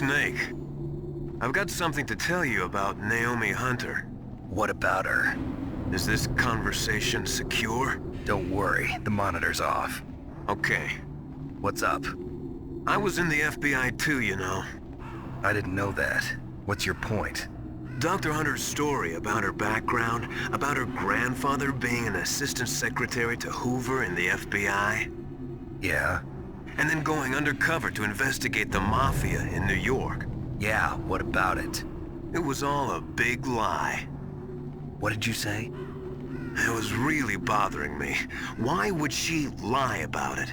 Snake. I've got something to tell you about Naomi Hunter. What about her? Is this conversation secure? Don't worry, the monitor's off. Okay. What's up? I was in the FBI too, you know. I didn't know that. What's your point? Dr. Hunter's story about her background, about her grandfather being an assistant secretary to Hoover in the FBI. Yeah? And then going undercover to investigate the Mafia in New York. Yeah, what about it? It was all a big lie. What did you say? It was really bothering me. Why would she lie about it?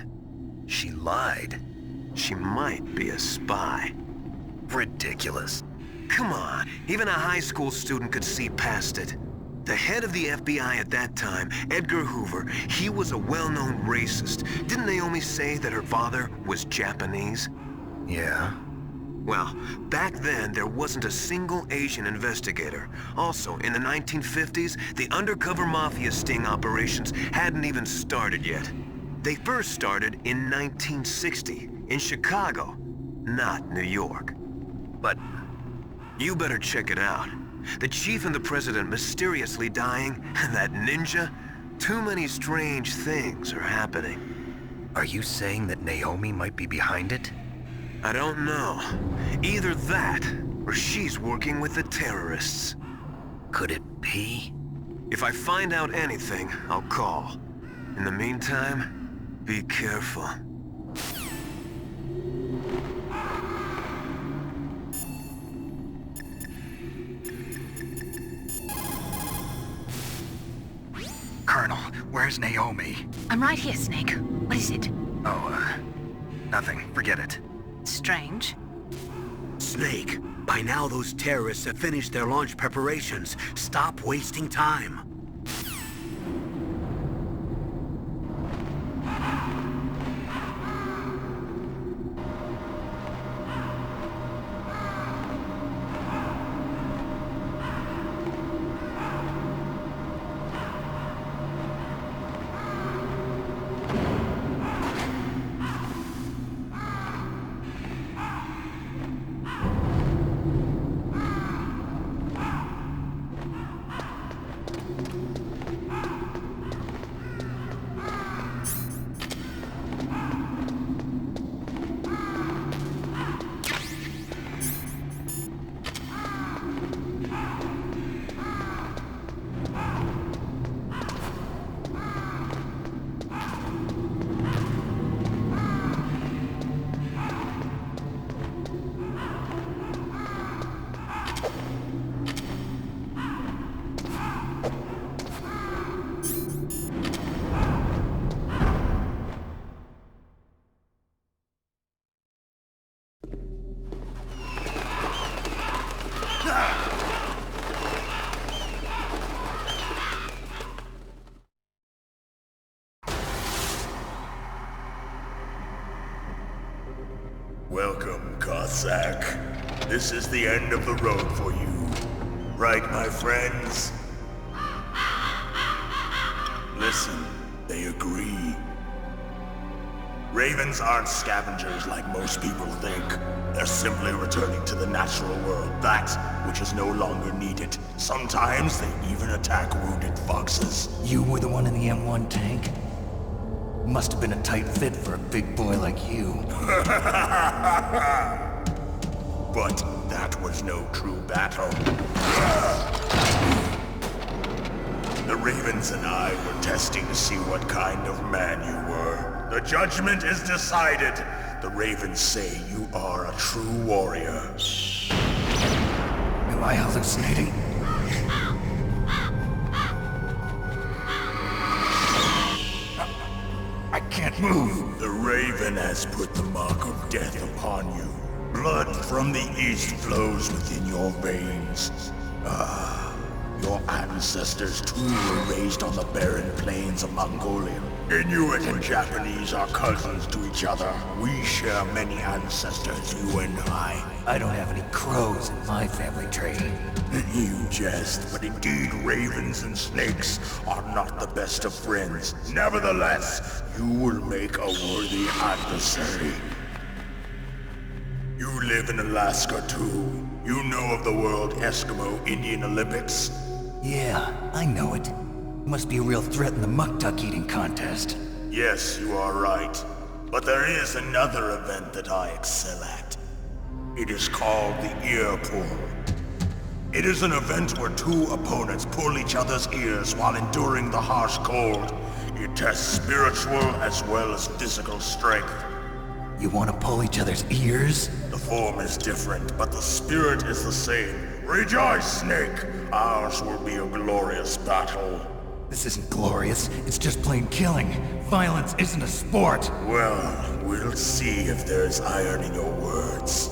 She lied? She might be a spy. Ridiculous. Come on, even a high school student could see past it. The head of the FBI at that time, Edgar Hoover, he was a well-known racist. Didn't Naomi say that her father was Japanese? Yeah. Well, back then, there wasn't a single Asian investigator. Also, in the 1950s, the undercover Mafia sting operations hadn't even started yet. They first started in 1960, in Chicago, not New York. But you better check it out. The chief and the president mysteriously dying, and that ninja? Too many strange things are happening. are you saying that Naomi might be behind it? I don't know. Either that, or she's working with the terrorists. Could it be? If I find out anything, I'll call. In the meantime, be careful. Colonel, where's Naomi? I'm right here, Snake. What is it? Oh, nothing. Forget it. Strange. Snake, by now those terrorists have finished their launch preparations. Stop wasting time. Welcome, Cossack. This is the end of the road for you. Right, my friends? Listen, they agree. Ravens aren't scavengers like most people think. They're simply returning to the natural world, that which is no longer needed. Sometimes they even attack wounded foxes. You were the one in the M1 tank? Must have been a tight fit for a big boy like you. But that was no true battle. The Ravens and I were testing to see what kind of man you were. The judgment is decided. The Ravens say you are a true warrior. Am I hallucinating? I can't move. The Raven has put the mark of death upon you. Blood from the east flows within your veins. Your ancestors too were raised on the barren plains of Mongolia. Inuit and Japanese are cousins to each other. We share many ancestors, you and I. I don't have any crows in my family tree. You jest, but indeed ravens and snakes are not the best of friends. Nevertheless, you will make a worthy adversary. You live in Alaska too. You know of the World Eskimo Indian Olympics? Yeah, I know it. Must be a real threat in the muck duck eating contest. Yes, you are right. But there is another event that I excel at. It is called the Ear Pull. It is an event where two opponents pull each other's ears while enduring the harsh cold. It tests spiritual as well as physical strength. You want to pull each other's ears? The form is different, but the spirit is the same. Rejoice, Snake! Ours will be a glorious battle. This isn't glorious. It's just plain killing. Violence isn't a sport. Well, we'll see if there's iron in your words.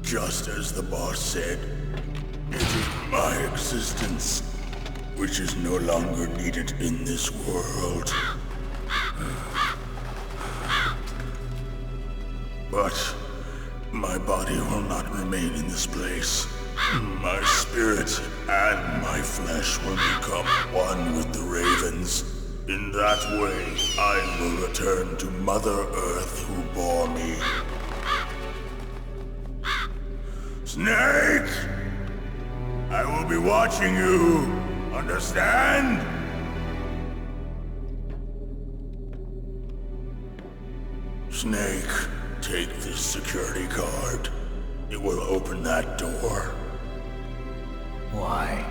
Just as the boss said, it is my existence which is no longer needed in this world. But my body will not remain in this place. My spirit and my flesh will become one with the ravens. In that way, I will return to Mother Earth who bore me. Snake! I will be watching you. Understand? Snake, take this security card. It will open that door. Why?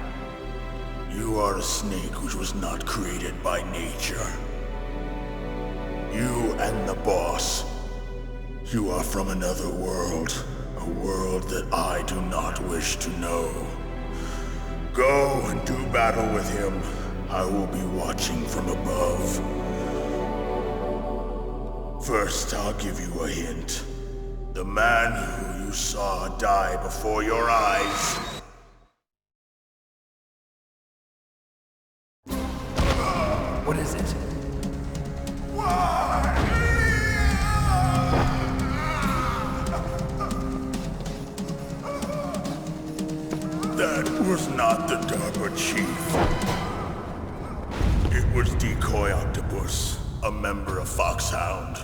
You are a snake which was not created by nature. You and the boss. You are from another world. A world that I do not wish to know. Go and do battle with him. I will be watching from above. First, I'll give you a hint. The man who you saw die before your eyes. What is it? Chief. It was Decoy Octopus, a member of Foxhound.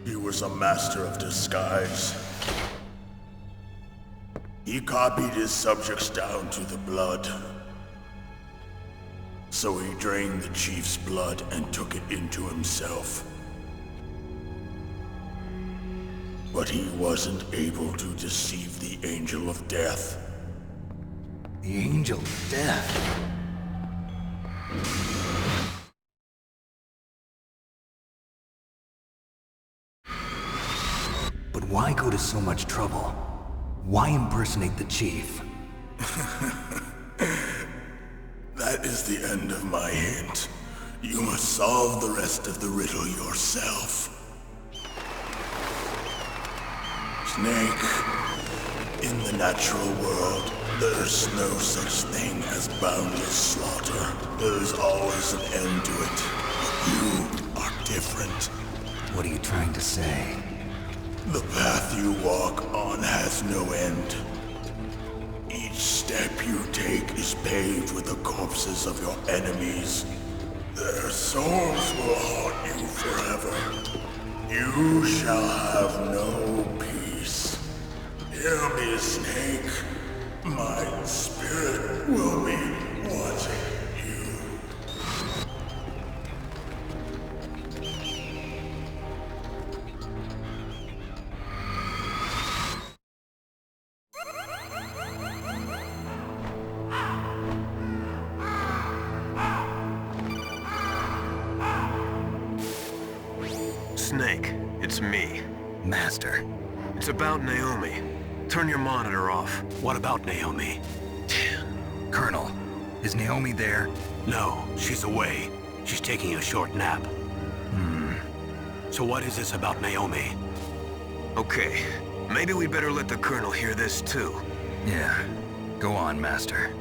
He was a master of disguise. He copied his subjects down to the blood. So he drained the Chief's blood and took it into himself. But he wasn't able to deceive the Angel of Death. The Angel of Death. But why go to so much trouble? Why impersonate the Chief? That is the end of my hint. You must solve the rest of the riddle yourself. Snake, in the natural world, there's no such thing as boundless slaughter. There's always an end to it. But you are different. What are you trying to say? The path you walk on has no end. Each step you take is paved with the corpses of your enemies. Their souls will haunt you forever. You shall have no peace. Hear me, Snake. My spirit will be watching you. Snake, it's me. Master. It's about Naomi. Turn your monitor off. What about Naomi? Colonel, is Naomi there? No, she's away. She's taking a short nap. So what is this about Naomi? Okay, maybe we'd better let the Colonel hear this too. Yeah. Go on, Master.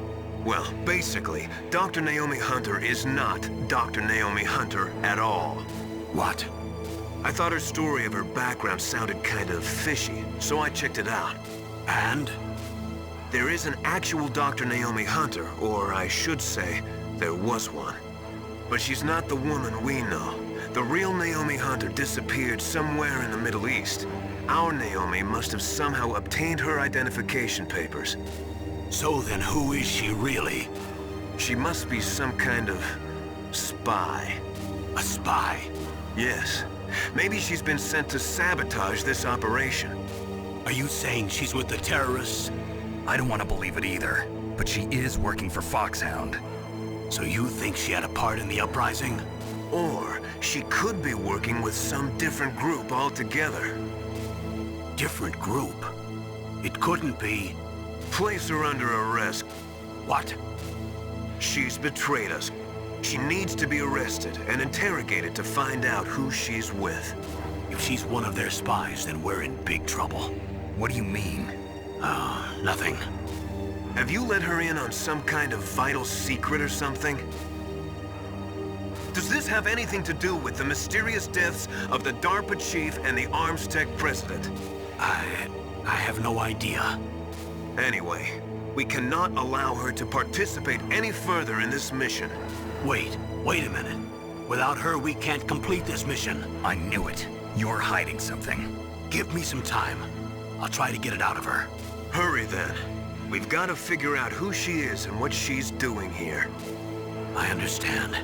Well, basically, Dr. Naomi Hunter is not Dr. Naomi Hunter at all. What? I thought her story of her background sounded kind of fishy, so I checked it out. And? There is an actual Dr. Naomi Hunter, or I should say, there was one. But she's not the woman we know. The real Naomi Hunter disappeared somewhere in the Middle East. Our Naomi must have somehow obtained her identification papers. So then who is she really? She must be some kind of spy. A spy? Yes. Maybe she's been sent to sabotage this operation. Are you saying she's with the terrorists? I don't want to believe it either, but she is working for Foxhound. So you think she had a part in the uprising? Or she could be working with some different group altogether. Different group? It couldn't be. Place her under arrest. What? She's betrayed us. She needs to be arrested and interrogated to find out who she's with. If she's one of their spies, then we're in big trouble. What do you mean? Nothing. Have you let her in on some kind of vital secret or something? Does this have anything to do with the mysterious deaths of the DARPA chief and the Armstech president? I have no idea. Anyway, we cannot allow her to participate any further in this mission. Wait a minute. Without her, we can't complete this mission. I knew it. You're hiding something. Give me some time. I'll try to get it out of her. Hurry then. We've got to figure out who she is and what she's doing here. I understand.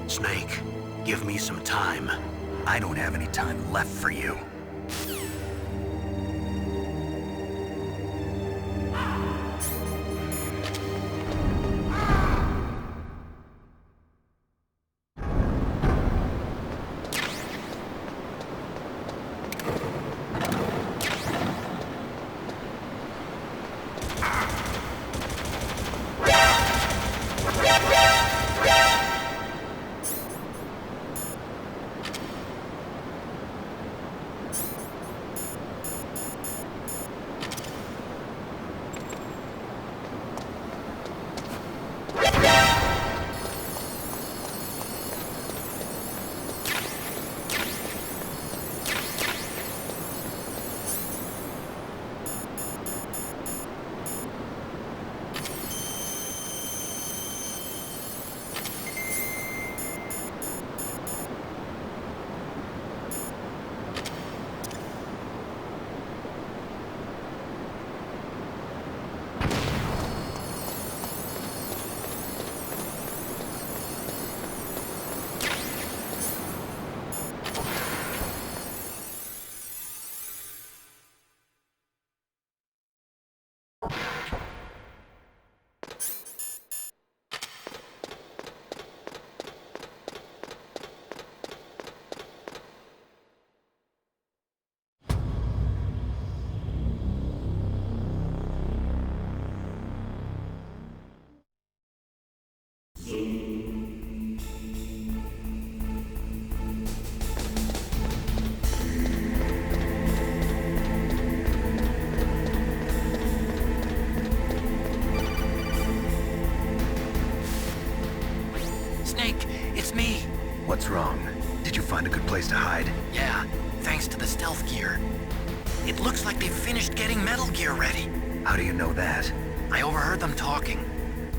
Snake, give me some time. I don't have any time left for you. What's wrong? Did you find a good place to hide? Yeah, thanks to the stealth gear. It looks like they've finished getting Metal Gear ready. How do you know that? I overheard them talking.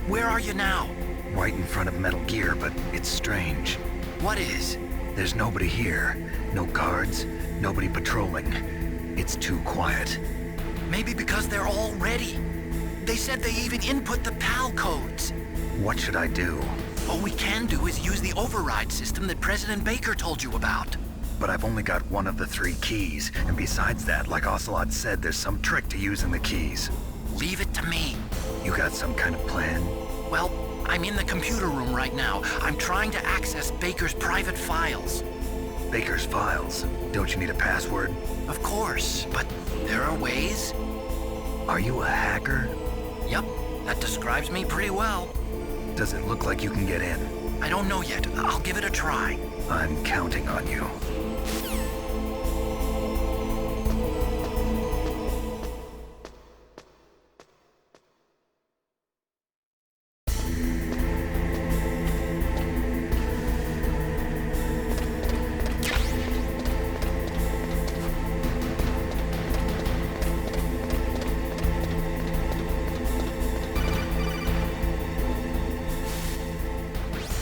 Where are you now? Right in front of Metal Gear, but it's strange. What is? There's nobody here. No guards, nobody patrolling. It's too quiet. Maybe because they're all ready. They said they even input the PAL codes. What should I do? All we can do is use the override system that President Baker told you about. But I've only got one of the 3 keys, and besides that, like Ocelot said, there's some trick to using the keys. Leave it to me. You got some kind of plan? Well, I'm in the computer room right now. I'm trying to access Baker's private files. Baker's files? Don't you need a password? Of course, but there are ways. Are you a hacker? Yup, that describes me pretty well. Does it look like you can get in? I don't know yet. I'll give it a try. I'm counting on you.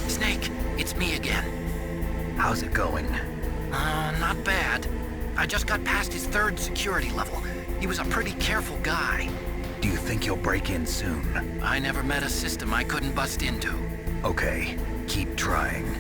Snake, it's me again. How's it going? Not bad. I just got past his 3rd security level. He was a pretty careful guy. Do you think you'll break in soon? I never met a system I couldn't bust into. Okay, keep trying.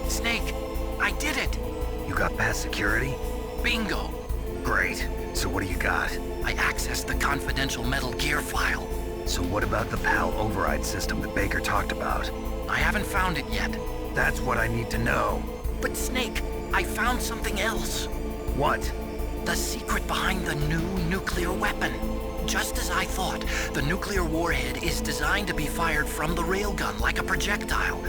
Snake, I did it! You got past security? Bingo! Great. So what do you got? I accessed the confidential Metal Gear file. So what about the PAL override system that Baker talked about? I haven't found it yet. That's what I need to know. But Snake, I found something else. What? The secret behind the new nuclear weapon. Just as I thought, the nuclear warhead is designed to be fired from the railgun like a projectile.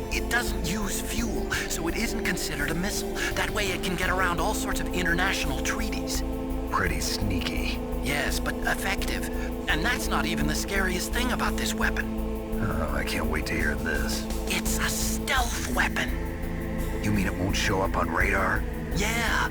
It doesn't use fuel, so it isn't considered a missile. That way it can get around all sorts of international treaties. Pretty sneaky. Yes, but effective. And that's not even the scariest thing about this weapon. Oh, I can't wait to hear this. It's a stealth weapon. You mean it won't show up on radar? Yeah.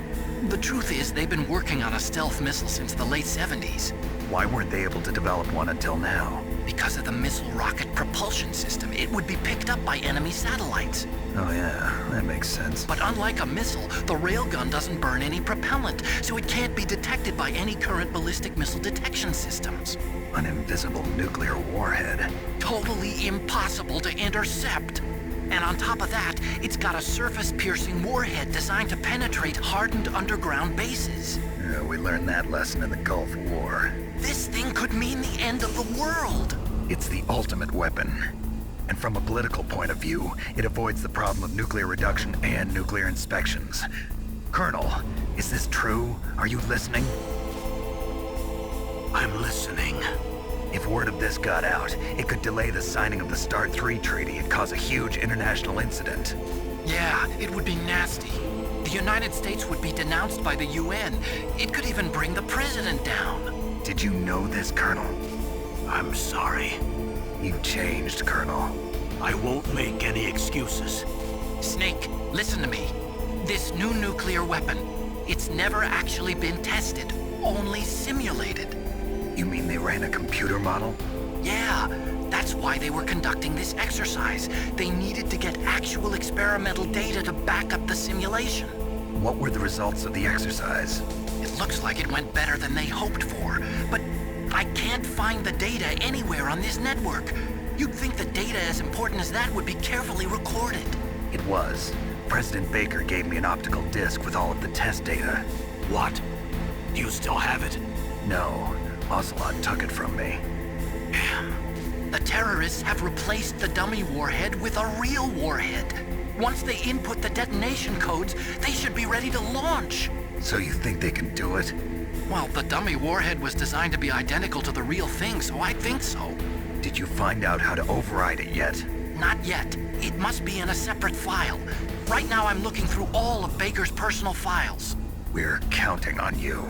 The truth is, they've been working on a stealth missile since the late 70s. Why weren't they able to develop one until now? Because of the missile rocket propulsion system, it would be picked up by enemy satellites. Oh yeah, that makes sense. But unlike a missile, the railgun doesn't burn any propellant, so it can't be detected by any current ballistic missile detection systems. An invisible nuclear warhead. Totally impossible to intercept. And on top of that, it's got a surface-piercing warhead designed to penetrate hardened underground bases. Yeah, we learned that lesson in the Gulf War. This thing could mean the end of the world. It's the ultimate weapon. And from a political point of view, it avoids the problem of nuclear reduction and nuclear inspections. Colonel, is this true? Are you listening? I'm listening. If word of this got out, it could delay the signing of the START 3 treaty and cause a huge international incident. Yeah, it would be nasty. The United States would be denounced by the UN. It could even bring the president down. Did you know this, Colonel? I'm sorry. You've changed, Colonel. I won't make any excuses. Snake, listen to me. This new nuclear weapon, it's never actually been tested, only simulated. You mean they ran a computer model? Yeah, that's why they were conducting this exercise. They needed to get actual experimental data to back up the simulation. What were the results of the exercise? It looks like it went better than they hoped for, but I can't find the data anywhere on this network. You'd think the data as important as that would be carefully recorded. It was. President Baker gave me an optical disc with all of the test data. What? You still have it? No, Ocelot took it from me. The terrorists have replaced the dummy warhead with a real warhead. Once they input the detonation codes, they should be ready to launch. So you think they can do it? Well, the dummy warhead was designed to be identical to the real thing, so I think so. Did you find out how to override it yet? Not yet. It must be in a separate file. Right now I'm looking through all of Baker's personal files. We're counting on you.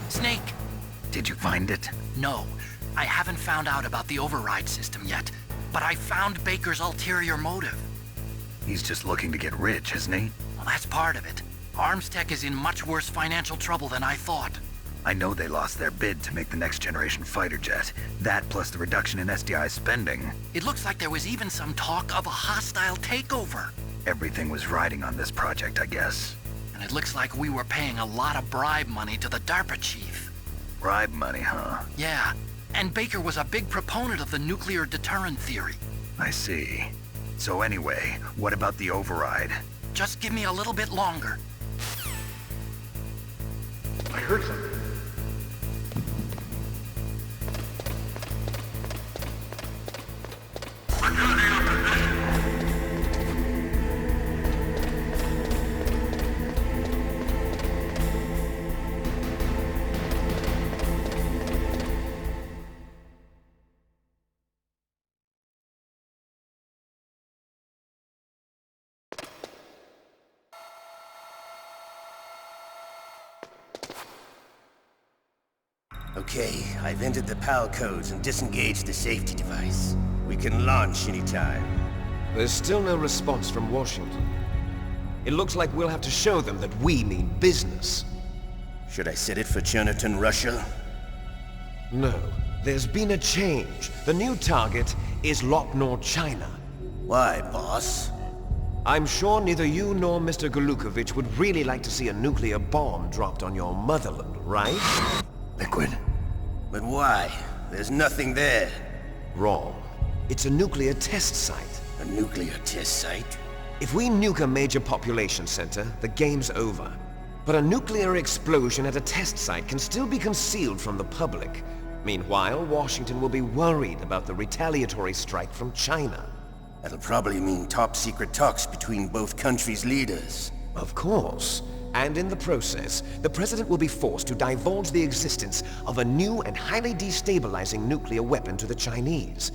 Snake! Did you find it? No, I haven't found out about the override system yet, but I found Baker's ulterior motive. He's just looking to get rich, isn't he? Well, that's part of it. Armstech is in much worse financial trouble than I thought. I know they lost their bid to make the next generation fighter jet. That plus the reduction in SDI spending. It looks like there was even some talk of a hostile takeover. Everything was riding on this project, I guess. And it looks like we were paying a lot of bribe money to the DARPA chief. Bribe money, huh? Yeah, and Baker was a big proponent of the nuclear deterrent theory. I see. So anyway, what about the override? Just give me a little bit longer. I heard something. Okay, I've entered the PAL codes and disengaged the safety device. We can launch anytime. There's still no response from Washington. It looks like we'll have to show them that we mean business. Should I set it for Cherniton, Russia? No, there's been a change. The new target is Lopnor, China. Why, boss? I'm sure neither you nor Mr. Golukovich would really like to see a nuclear bomb dropped on your motherland, right? Liquid. But why? There's nothing there. Wrong. It's a nuclear test site. A nuclear test site? If we nuke a major population center, the game's over. But a nuclear explosion at a test site can still be concealed from the public. Meanwhile, Washington will be worried about the retaliatory strike from China. That'll probably mean top-secret talks between both countries' leaders. Of course. And in the process, the President will be forced to divulge the existence of a new and highly destabilizing nuclear weapon to the Chinese.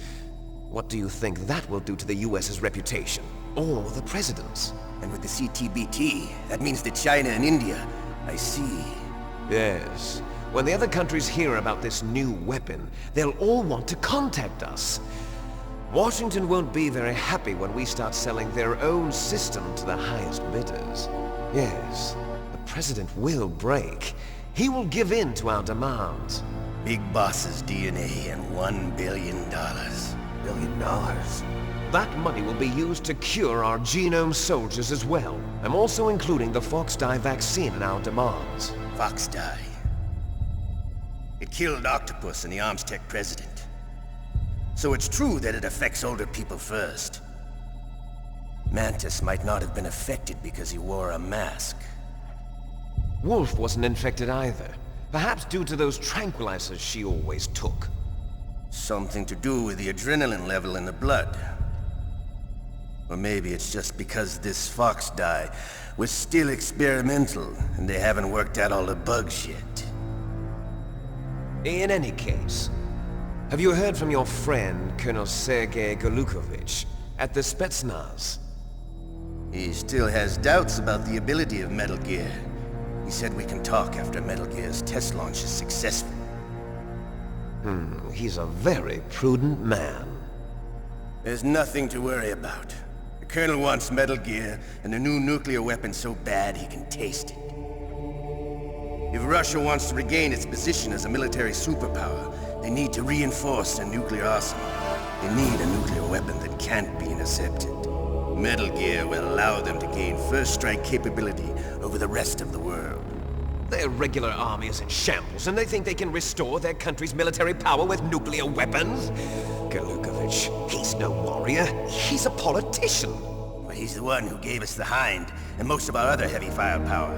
What do you think that will do to the US's reputation? Or the President's? And with the CTBT, that means that China and India... I see. Yes. When the other countries hear about this new weapon, they'll all want to contact us. Washington won't be very happy when we start selling their own system to the highest bidders. Yes, the President will break. He will give in to our demands. Big Boss's DNA and $1 billion. $1 billion? That money will be used to cure our genome soldiers as well. I'm also including the Foxdie vaccine in our demands. Foxdie? It killed Octopus and the Armstech president. So it's true that it affects older people first. Mantis might not have been affected because he wore a mask. Wolf wasn't infected either. Perhaps due to those tranquilizers she always took. Something to do with the adrenaline level in the blood. Or maybe it's just because this fox dye was still experimental and they haven't worked out all the bugs yet. In any case, have you heard from your friend, Colonel Sergei Golukovich, at the Spetsnaz? He still has doubts about the ability of Metal Gear. He said we can talk after Metal Gear's test launch is successful. He's a very prudent man. There's nothing to worry about. The Colonel wants Metal Gear and the new nuclear weapon so bad he can taste it. If Russia wants to regain its position as a military superpower, they need to reinforce their nuclear arsenal. They need a nuclear weapon that can't be intercepted. Metal Gear will allow them to gain first strike capability over the rest of the world. Their regular army is in shambles, and they think they can restore their country's military power with nuclear weapons? Golukovich, he's no warrior. He's a politician. Well, he's the one who gave us the Hind and most of our other heavy firepower.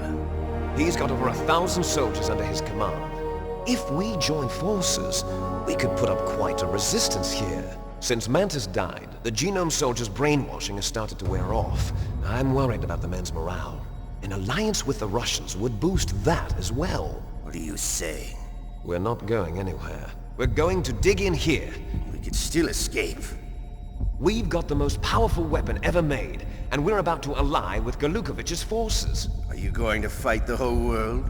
He's got over 1,000 soldiers under his command. If we join forces, we could put up quite a resistance here. Since Mantis died, the Genome Soldier's brainwashing has started to wear off. I'm worried about the men's morale. An alliance with the Russians would boost that as well. What are you saying? We're not going anywhere. We're going to dig in here. We could still escape. We've got the most powerful weapon ever made, and we're about to ally with Golukovich's forces. Are you going to fight the whole world?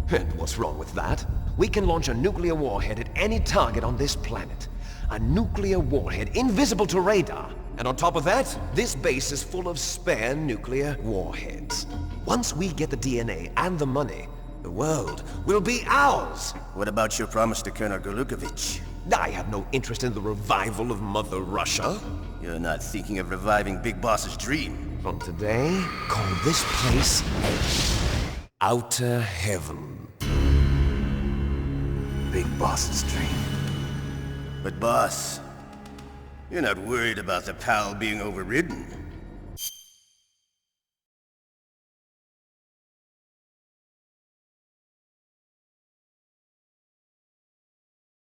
And what's wrong with that? We can launch a nuclear warhead at any target on this planet. A nuclear warhead invisible to radar. And on top of that, this base is full of spare nuclear warheads. Once we get the DNA and the money, the world will be ours! What about your promise to Colonel Golukovich? I have no interest in the revival of Mother Russia. You're not thinking of reviving Big Boss's dream. From today, call this place Outer Heaven. Big Boss's dream. But boss, you're not worried about the PAL being overridden.